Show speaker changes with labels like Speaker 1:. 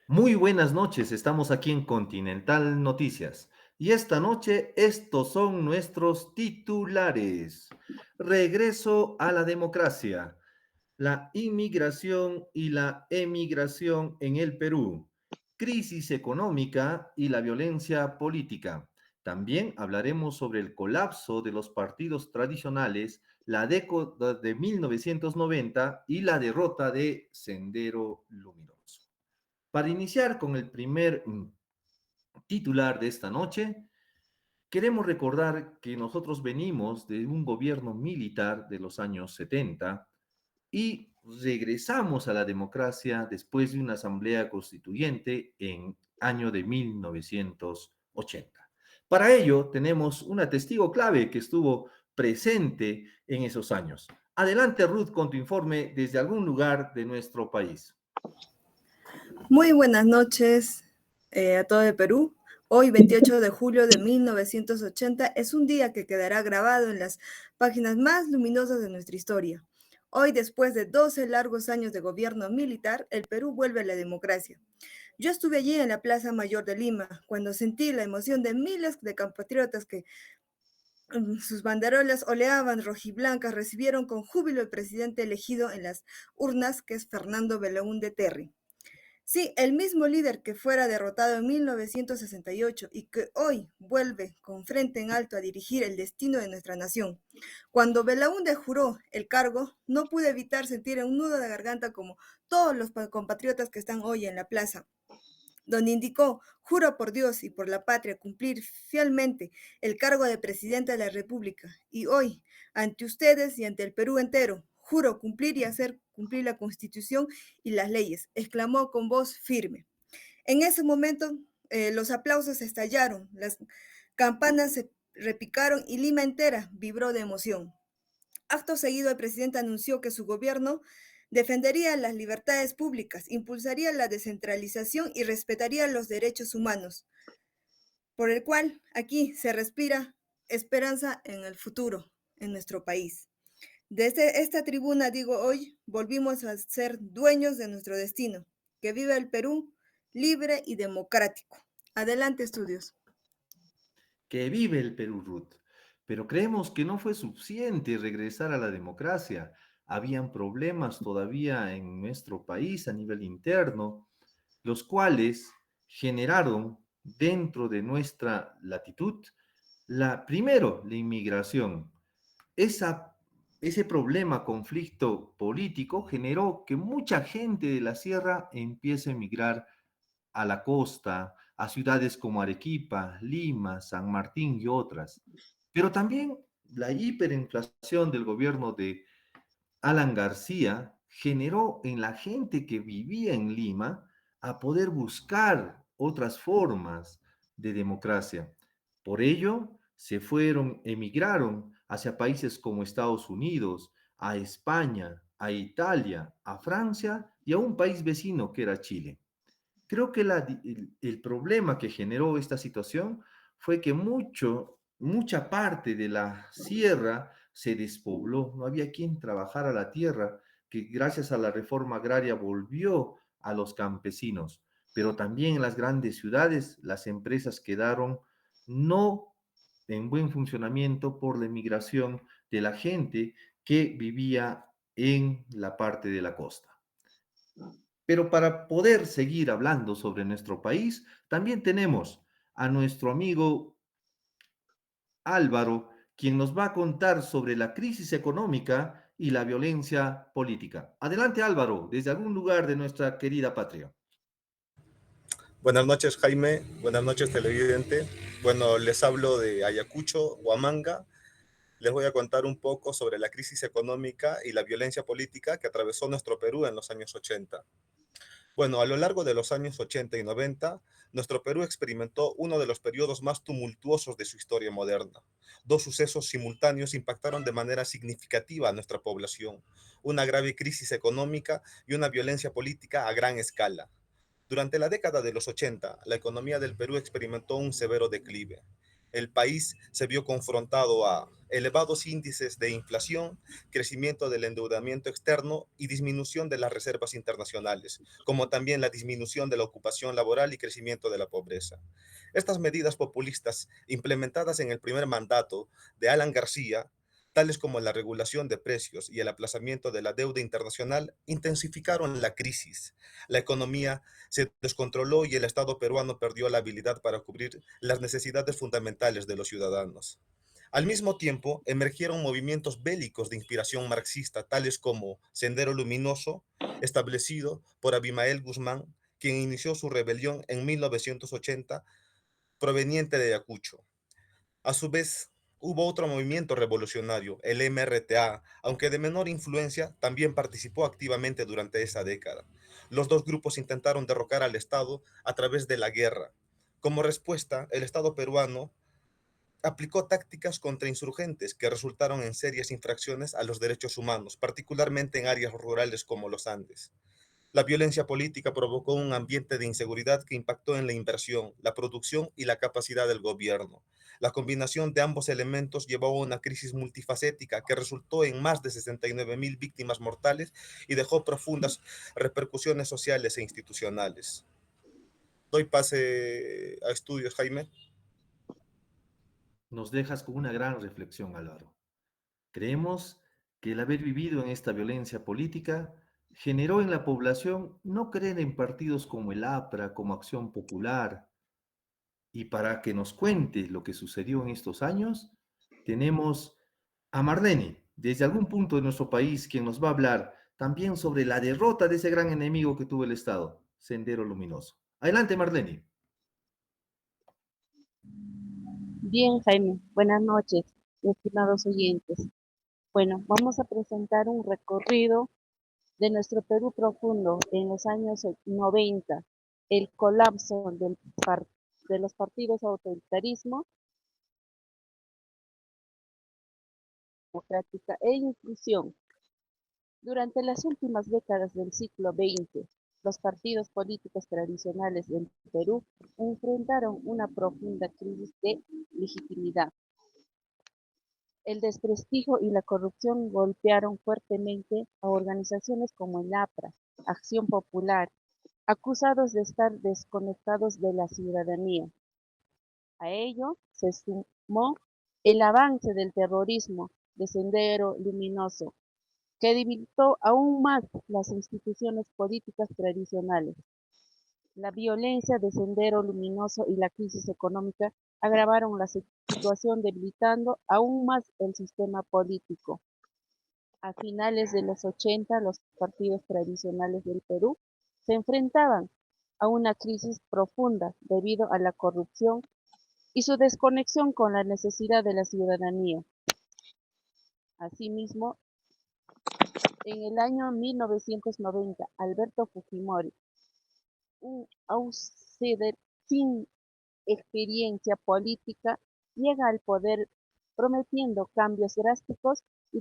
Speaker 1: Muy buenas noches, estamos aquí en Continental Noticias y esta noche estos son nuestros titulares. Regreso a la democracia, la inmigración y la emigración en el Perú, crisis económica y la violencia política. También hablaremos sobre el colapso de los partidos tradicionales, la década de 1990 y la derrota de Sendero Luminoso. Para iniciar con el primer titular de esta noche, queremos recordar que nosotros venimos de un gobierno militar de los años 70 y regresamos a la democracia después de una asamblea constituyente en año de 1980. Para ello tenemos una testigo clave que estuvo presente en esos años. Adelante, Ruth, con tu informe desde algún lugar de nuestro país.
Speaker 2: Muy buenas noches a todo el Perú. Hoy, 28 de julio de 1980, es un día que quedará grabado en las páginas más luminosas de nuestra historia. Hoy, después de 12 largos años de gobierno militar, el Perú vuelve a la democracia. Yo estuve allí en la Plaza Mayor de Lima, cuando sentí la emoción de miles de compatriotas que sus banderolas oleaban rojiblancas, recibieron con júbilo el presidente elegido en las urnas, que es Fernando Belaúnde Terry. Sí, el mismo líder que fuera derrotado en 1968 y que hoy vuelve con frente en alto a dirigir el destino de nuestra nación. Cuando Belaúnde juró el cargo, no pude evitar sentir un nudo de garganta como todos los compatriotas que están hoy en la plaza, donde indicó: juro por Dios y por la patria cumplir fielmente el cargo de presidente de la República. Y hoy, ante ustedes y ante el Perú entero, juro cumplir y hacer cumplir la Constitución y las leyes, exclamó con voz firme. En ese momento, los aplausos estallaron, las campanas se repicaron y Lima entera vibró de emoción. Acto seguido, el presidente anunció que su gobierno defendería las libertades públicas, impulsaría la descentralización y respetaría los derechos humanos, por el cual aquí se respira esperanza en el futuro en nuestro país. Desde esta tribuna digo hoy, volvimos a ser dueños de nuestro destino. Que viva el Perú libre y democrático. Adelante, estudios.
Speaker 1: Que vive el Perú, Ruth. Pero creemos que no fue suficiente regresar a la democracia. Habían problemas todavía en nuestro país a nivel interno, los cuales generaron dentro de nuestra latitud, primero, la inmigración. Esa, ese problema, conflicto político, generó que mucha gente de la sierra empiece a emigrar a la costa, a ciudades como Arequipa, Lima, San Martín y otras. Pero también la hiperinflación del gobierno de Alan García generó en la gente que vivía en Lima a poder buscar otras formas de democracia. Por ello, emigraron hacia países como Estados Unidos, a España, a Italia, a Francia y a un país vecino que era Chile. Creo que el problema que generó esta situación fue que mucha parte de la sierra se despobló, no había quien trabajara la tierra, que gracias a la reforma agraria volvió a los campesinos, pero también en las grandes ciudades las empresas quedaron no en buen funcionamiento por la emigración de la gente que vivía en la parte de la costa. Pero para poder seguir hablando sobre nuestro país, también tenemos a nuestro amigo Álvaro, quien nos va a contar sobre la crisis económica y la violencia política. Adelante, Álvaro, desde algún lugar de nuestra querida patria.
Speaker 3: Buenas noches, Jaime. Buenas noches, televidente. Bueno, les hablo de Ayacucho, Huamanga. Les voy a contar un poco sobre la crisis económica y la violencia política que atravesó nuestro Perú en los años 80. Bueno, a lo largo de los años 80 y 90, nuestro Perú experimentó uno de los periodos más tumultuosos de su historia moderna. Dos sucesos simultáneos impactaron de manera significativa a nuestra población: una grave crisis económica y una violencia política a gran escala. Durante la década de los 80, la economía del Perú experimentó un severo declive. El país se vio confrontado a elevados índices de inflación, crecimiento del endeudamiento externo y disminución de las reservas internacionales, como también la disminución de la ocupación laboral y crecimiento de la pobreza. Estas medidas populistas implementadas en el primer mandato de Alan García, tales como la regulación de precios y el aplazamiento de la deuda internacional, intensificaron la crisis. La economía se descontroló y el Estado peruano perdió la habilidad para cubrir las necesidades fundamentales de los ciudadanos. Al mismo tiempo, emergieron movimientos bélicos de inspiración marxista, tales como Sendero Luminoso, establecido por Abimael Guzmán, quien inició su rebelión en 1980, proveniente de Ayacucho. A su vez, hubo otro movimiento revolucionario, el MRTA, aunque de menor influencia, también participó activamente durante esa década. Los dos grupos intentaron derrocar al Estado a través de la guerra. Como respuesta, el Estado peruano aplicó tácticas contra insurgentes que resultaron en serias infracciones a los derechos humanos, particularmente en áreas rurales como los Andes. La violencia política provocó un ambiente de inseguridad que impactó en la inversión, la producción y la capacidad del gobierno. La combinación de ambos elementos llevó a una crisis multifacética que resultó en más de 69.000 víctimas mortales y dejó profundas repercusiones sociales e institucionales. Doy pase a estudios, Jaime.
Speaker 1: Nos dejas con una gran reflexión, Álvaro. Creemos que el haber vivido en esta violencia política generó en la población no creer en partidos como el APRA, como Acción Popular. Y para que nos cuente lo que sucedió en estos años, tenemos a Marlene, desde algún punto de nuestro país, quien nos va a hablar también sobre la derrota de ese gran enemigo que tuvo el Estado, Sendero Luminoso. Adelante, Marlene.
Speaker 4: Bien, Jaime, buenas noches, estimados oyentes. Bueno, vamos a presentar un recorrido de nuestro Perú profundo en los años 90, el colapso de los partidos autoritarismo, democrática e inclusión. Durante las últimas décadas del siglo XX, los partidos políticos tradicionales del Perú enfrentaron una profunda crisis de legitimidad. El desprestigio y la corrupción golpearon fuertemente a organizaciones como el APRA, Acción Popular, acusados de estar desconectados de la ciudadanía. A ello se sumó el avance del terrorismo de Sendero Luminoso, que debilitó aún más las instituciones políticas tradicionales. La violencia de Sendero Luminoso y la crisis económica agravaron la situación, debilitando aún más el sistema político. A finales de los 80, los partidos tradicionales del Perú se enfrentaban a una crisis profunda debido a la corrupción y su desconexión con la necesidad de la ciudadanía. Asimismo, en el año 1990, Alberto Fujimori, un outsider sin experiencia política, llega al poder prometiendo cambios drásticos y